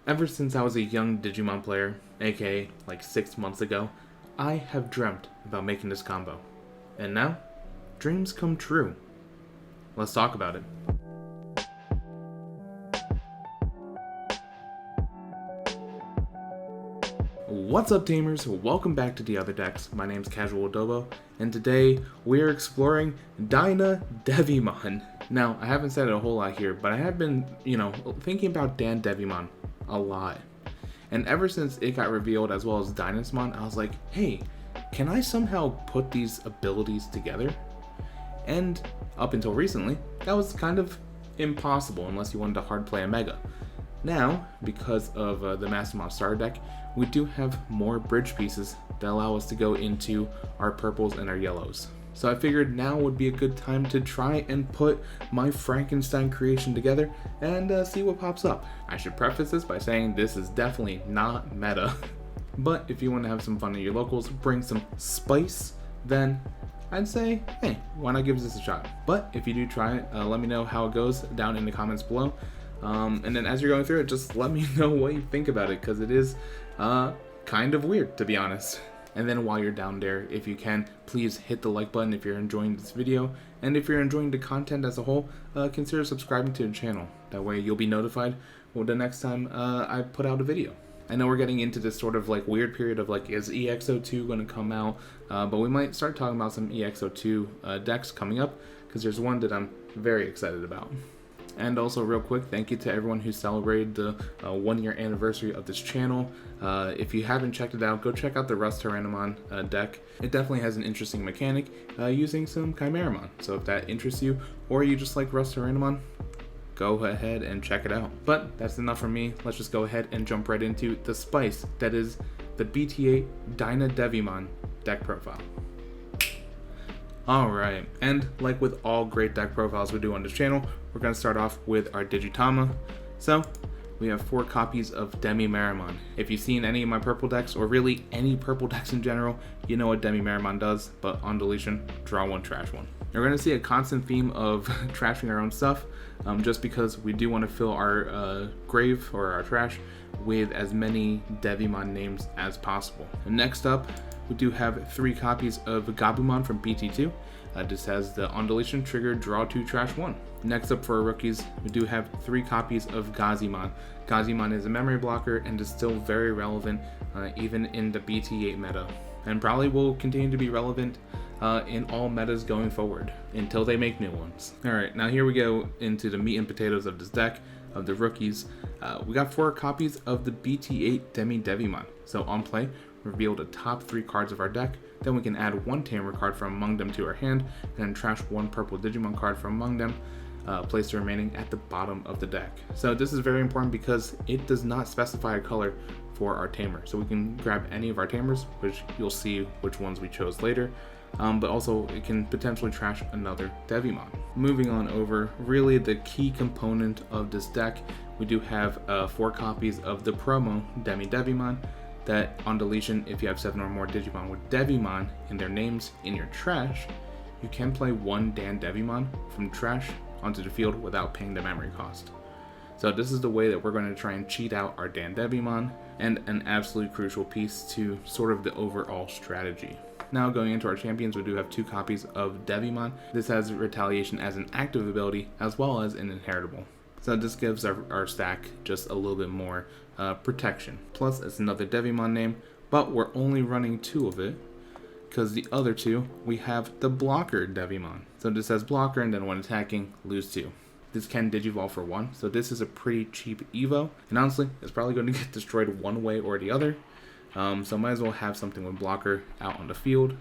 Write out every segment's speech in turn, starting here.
Ever since I was a young Digimon player, aka like 6 months ago, I have dreamt about making this combo. And now, dreams come true. Let's talk about it. What's up, Tamers? Welcome back to The Other Decks. My name's Casual Adobo, and today we're exploring DynasDevimon. Now, I haven't said it a whole lot here, but I have been, thinking about DanDevimon a lot. And ever since it got revealed, as well as Dynasmon, I was like, hey, can I somehow put these abilities together? And up until recently, that was kind of impossible unless you wanted to hard play a Mega. Now, because of the Mastermon starter deck, we do have more bridge pieces that allow us to go into our purples and our yellows. So I figured now would be a good time to try and put my Frankenstein creation together and see what pops up. I should preface this by saying this is definitely not meta. But if you want to have some fun at your locals, bring some spice, then I'd say, hey, why not give this a shot? But if you do try it, let me know how it goes down in the comments below. And then as you're going through it, just let me know what you think about it, because it is kind of weird, to be honest. And then while you're down there, if you can, please hit the like button if you're enjoying this video. And if you're enjoying the content as a whole, consider subscribing to the channel. That way you'll be notified the next time I put out a video. I know we're getting into this sort of like weird period of like, is EXO2 going to come out? But we might start talking about some EXO2 decks coming up, because there's one that I'm very excited about. And also, real quick, thank you to everyone who celebrated the 1-year anniversary of this channel. If you haven't checked it out, go check out the Rust-Tyrannomon deck. It definitely has an interesting mechanic using some Chimeramon. So if that interests you, or you just like Rust-Tyrannomon, go ahead and check it out. But that's enough from me. Let's just go ahead and jump right into the spice that is the BT8 DynasDevimon deck profile. Alright, and like with all great deck profiles we do on this channel, we're going to start off with our Digitama. So, we have 4 copies of Demimeramon. If you've seen any of my purple decks, or really any purple decks in general, you know what Demimeramon does, but on deletion, draw one, trash one. We're going to see a constant theme of trashing our own stuff, just because we do want to fill our grave, or our trash, with as many Devimon names as possible. And next up, we do have 3 copies of Gabumon from BT2. This has the on deletion trigger draw 2 trash 1. Next up for our rookies, we do have 3 copies of Gazimon. Gazimon is a memory blocker and is still very relevant even in the BT8 meta, and probably will continue to be relevant in all metas going forward until they make new ones. Alright, now here we go into the meat and potatoes of this deck, of the rookies. We got 4 copies of the BT8 DynasDevimon. So on play, reveal the top 3 cards of our deck, then we can add 1 Tamer card from among them to our hand, and then trash 1 purple Digimon card from among them, place the remaining at the bottom of the deck. So this is very important because it does not specify a color for our Tamer. So we can grab any of our Tamers, which you'll see which ones we chose later, but also it can potentially trash another Devimon. Moving on over, really the key component of this deck, we do have 4 copies of the promo DynasDevimon, that on deletion, if you have 7 or more Digimon with Devimon in their names in your trash, you can play 1 DanDevimon from trash onto the field without paying the memory cost. So this is the way that we're going to try and cheat out our DanDevimon, and an absolute crucial piece to sort of the overall strategy. Now going into our champions, we do have 2 copies of Devimon. This has Retaliation as an active ability as well as an inheritable. So this gives our stack just a little bit more protection. Plus it's another Devimon name, but we're only running 2 of it, because the other 2, we have the blocker Devimon. So this has blocker, and then when attacking, lose 2. This can digivolve for 1, so this is a pretty cheap evo, and honestly, it's probably going to get destroyed one way or the other. So might as well have something with blocker out on the field.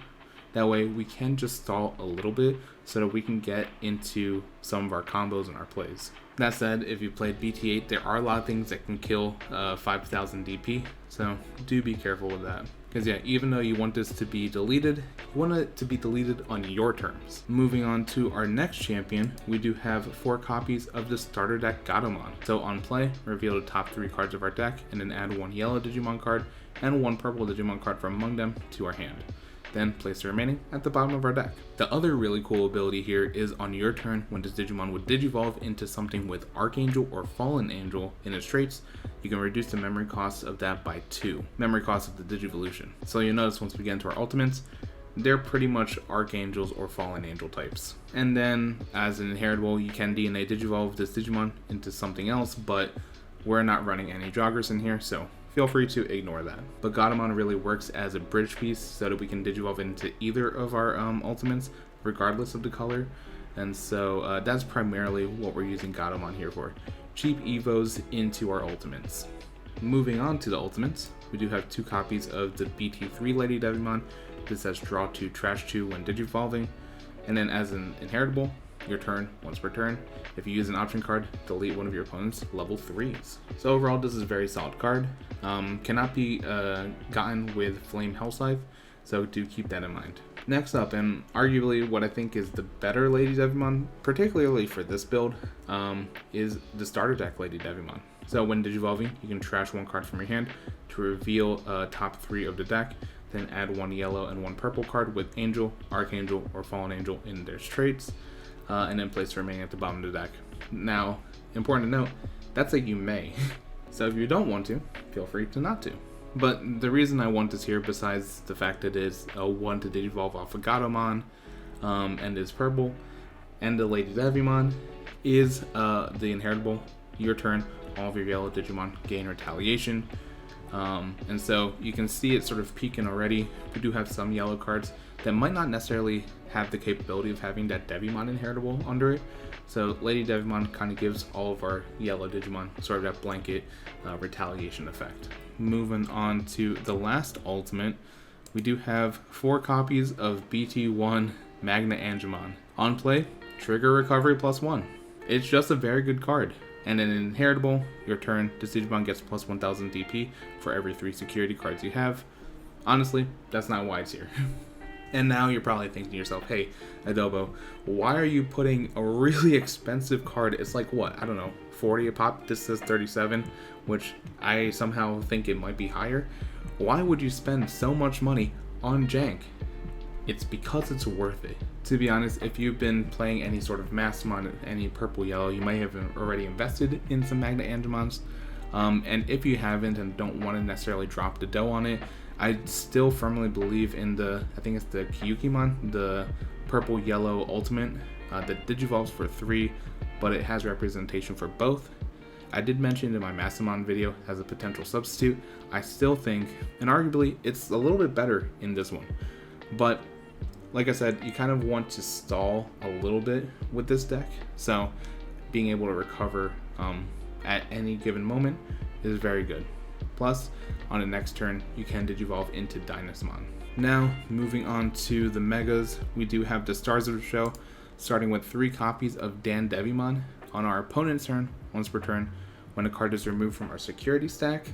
That way we can just stall a little bit so that we can get into some of our combos and our plays. That said, if you played BT8, there are a lot of things that can kill 5000 DP, so do be careful with that. Because yeah, even though you want this to be deleted, you want it to be deleted on your terms. Moving on to our next champion, we do have 4 copies of the starter deck Gatomon. So on play, reveal the top 3 cards of our deck, and then add 1 yellow Digimon card and 1 purple Digimon card from among them to our hand. then place the remaining at the bottom of our deck. The other really cool ability here is on your turn, when this Digimon would Digivolve into something with Archangel or Fallen Angel in its traits, you can reduce the memory cost of that by 2. Memory cost of the Digivolution. So you'll notice once we get into our ultimates, they're pretty much Archangels or Fallen Angel types. And then, as an inheritable, you can DNA Digivolve this Digimon into something else, but we're not running any joggers in here, so feel free to ignore that. But Godamon really works as a bridge piece so that we can Digivolve into either of our ultimates, regardless of the color. And so that's primarily what we're using Godamon here for. Cheap evos into our ultimates. Moving on to the ultimates, we do have 2 copies of the BT3 DynasDevimon. This says draw 2, trash 2 when Digivolving. And then as an inheritable, your turn, once per turn, if you use an option card, delete one of your opponent's level 3s. So overall, this is a very solid card. Cannot be gotten with Flame Hellscythe, so do keep that in mind. Next up, and arguably what I think is the better DynasDevimon, particularly for this build, is the starter deck DynasDevimon. So when Digivolving, you can trash 1 card from your hand to reveal top 3 of the deck, then add 1 yellow and 1 purple card with Angel, Archangel, or Fallen Angel in their traits, and then place the remaining at the bottom of the deck. Now, important to note, that's a you may. So if you don't want to, feel free to not to. But the reason I want this here, besides the fact that it's a 1 to Digivolve off of Godamon, and is purple, and the DynasDevimon, is the inheritable. Your turn, all of your yellow Digimon gain retaliation. And so you can see it sort of peeking already. We do have some yellow cards that might not necessarily have the capability of having that Devimon inheritable under it. So DynasDevimon kind of gives all of our yellow Digimon sort of that blanket retaliation effect. Moving on to the last ultimate, we do have 4 copies of BT1 MagnaAngemon. On play, trigger recovery +1. It's just a very good card. And an inheritable, your turn, this Digimon gets plus 1000 DP for every 3 security cards you have. Honestly, that's not why it's here. And now you're probably thinking to yourself, hey, Adobo, why are you putting a really expensive card? It's like, what, I don't know, 40 a pop? This says 37, which I somehow think it might be higher. Why would you spend so much money on jank? It's because it's worth it. To be honest, if you've been playing any sort of Dynasmon, any purple yellow, you may have already invested in some MagnaAngemons. And if you haven't and don't want to necessarily drop the dough on it, I still firmly believe in the, I think it's the Kyukimon, the purple yellow ultimate that Digivolves for 3, but it has representation for both. I did mention in my Massamon video as a potential substitute. I still think, and arguably, it's a little bit better in this one. But like I said, you kind of want to stall a little bit with this deck, so being able to recover at any given moment is very good. Plus, on the next turn, you can Digivolve into Dynasmon. Now, moving on to the Megas, we do have the stars of the show, starting with 3 copies of DanDevimon. On our opponent's turn, once per turn, when a card is removed from our security stack,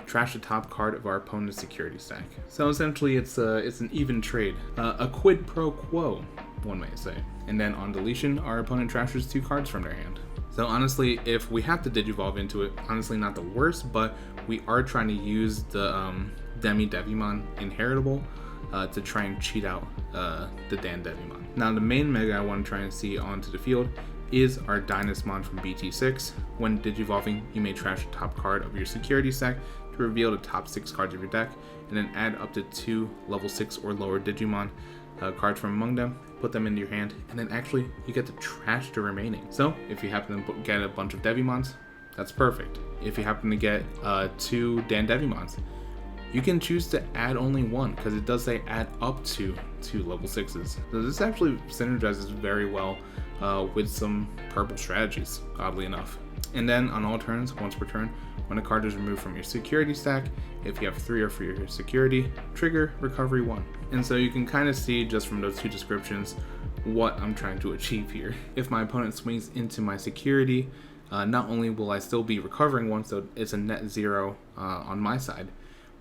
trash the top card of our opponent's security stack. So essentially, it's an even trade, a quid pro quo, one may say. And then on deletion, our opponent trashes 2 cards from their hand. So honestly, if we have to Digivolve into it, honestly not the worst, but we are trying to use the DynasDevimon inheritable to try and cheat out the DanDevimon. Now the main Mega I want to try and see onto the field is our Dynasmon from BT6. When Digivolving, you may trash the top card of your security stack to reveal the top 6 cards of your deck, and then add up to 2 level 6 or lower Digimon cards from among them, put them into your hand, and then actually you get to trash the remaining. So if you happen to get a bunch of Devimons, that's perfect. If you happen to get 2 DanDevimons, you can choose to add only 1, because it does say add up to 2 level 6s. So this actually synergizes very well with some purple strategies, oddly enough. And then on all turns, once per turn, when a card is removed from your security stack, if you have 3 or 4 your security, trigger recovery 1. And so you can kind of see just from those 2 descriptions what I'm trying to achieve here. If my opponent swings into my security, not only will I still be recovering 1, so it's a net 0 on my side,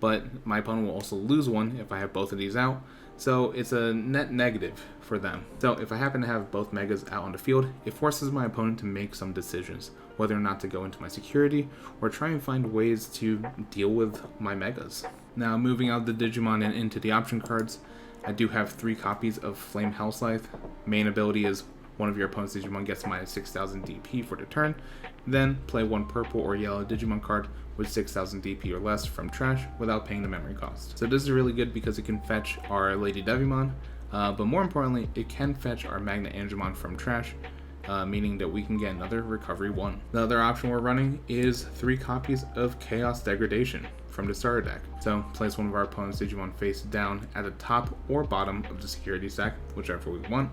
but my opponent will also lose 1 if I have both of these out. So it's a net negative for them. So if I happen to have both Megas out on the field, it forces my opponent to make some decisions, whether or not to go into my security or try and find ways to deal with my Megas. Now moving out the Digimon and into the option cards, I do have 3 copies of Flame Hellscythe. Main ability is one of your opponent's Digimon gets minus 6,000 DP for the turn. Then play 1 purple or yellow Digimon card with 6,000 DP or less from trash without paying the memory cost. So this is really good because it can fetch our Lady Devimon, but more importantly, it can fetch our Magna Angemon from trash, meaning that we can get another recovery 1. The other option we're running is 3 copies of Chaos Degradation from the starter deck. So place one of our opponent's Digimon face down at the top or bottom of the security stack, whichever we want.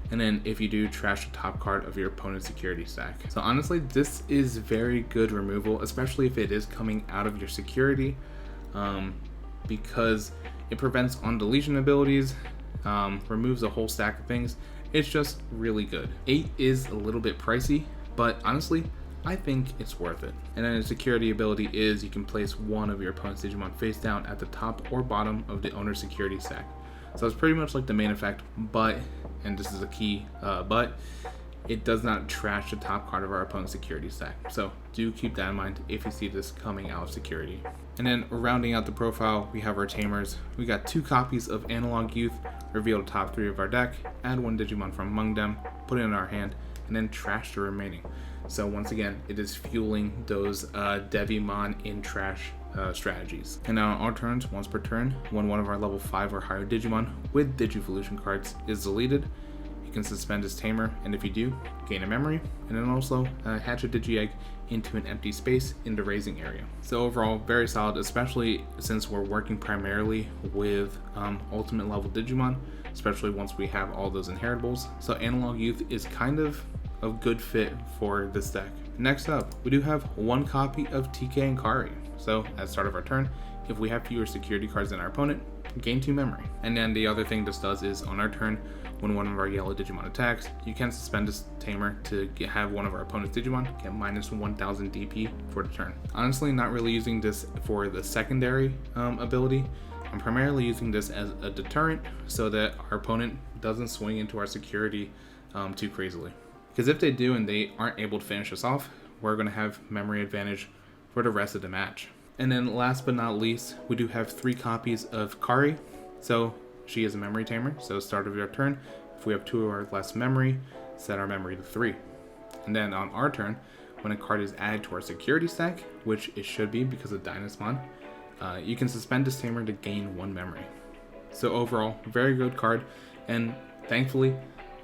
And then if you do, trash the top card of your opponent's security stack. So honestly, this is very good removal, especially if it is coming out of your security, because it prevents on deletion abilities, removes a whole stack of things. It's just really good. 8 is a little bit pricey, but honestly, I think it's worth it. And then the security ability is you can place one of your opponent's Digimon face down at the top or bottom of the owner's security stack. So it's pretty much like the main effect, but, and this is a key, but it does not trash the top card of our opponent's security stack. So do keep that in mind if you see this coming out of security. And then rounding out the profile, we have our tamers. We got 2 copies of Analog Youth, reveal the top 3 of our deck, add 1 Digimon from among them, put it in our hand, and then trash the remaining. So once again, it is fueling those Devimon in trash strategies. And now on our turns, once per turn, when one of our level 5 or higher Digimon with Digivolution cards is deleted, you can suspend his tamer, and if you do, gain a memory, and then also hatch a Digi-Egg into an empty space in the raising area. So overall, very solid, especially since we're working primarily with ultimate level Digimon, especially once we have all those inheritables. So Analog Youth is kind of a good fit for this deck. Next up, we do have 1 copy of TK and Kari. So at the start of our turn, if we have fewer security cards than our opponent, gain 2 memory. And then the other thing this does is on our turn, when one of our yellow Digimon attacks, you can suspend this tamer to have one of our opponent's Digimon get minus 1,000 DP for the turn. Honestly, not really using this for the secondary ability. I'm primarily using this as a deterrent so that our opponent doesn't swing into our security too crazily. Because if they do and they aren't able to finish us off, we're going to have memory advantage for the rest of the match. And then last but not least, we do have 3 copies of Kari. So she is a memory tamer, so start of your turn, if we have 2 or less memory, set our memory to 3. And then on our turn, when a card is added to our security stack, which it should be because of Dynasmon, you can suspend this tamer to gain 1 memory. So overall, very good card, and thankfully,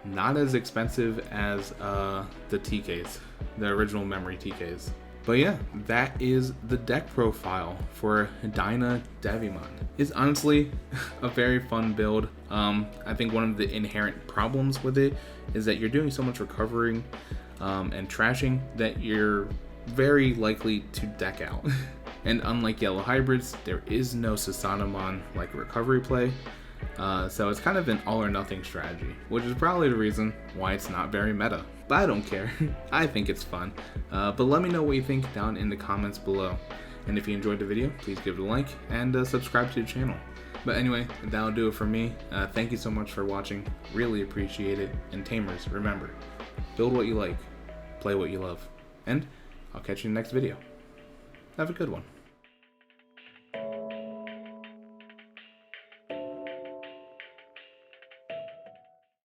not as expensive as the TKs, the original memory TKs. But yeah, that is the deck profile for DynasDevimon. It's honestly a very fun build. I think one of the inherent problems with it is that you're doing so much recovering and trashing that you're very likely to deck out. And unlike yellow hybrids, there is no Susanomon like recovery play. So it's kind of an all or nothing strategy, which is probably the reason why it's not very meta. But I don't care. I think it's fun. But let me know what you think down in the comments below. And if you enjoyed the video, please give it a like and subscribe to the channel. But anyway, that'll do it for me. Thank you so much for watching. Really appreciate it. And tamers, remember, build what you like, play what you love. And I'll catch you in the next video. Have a good one.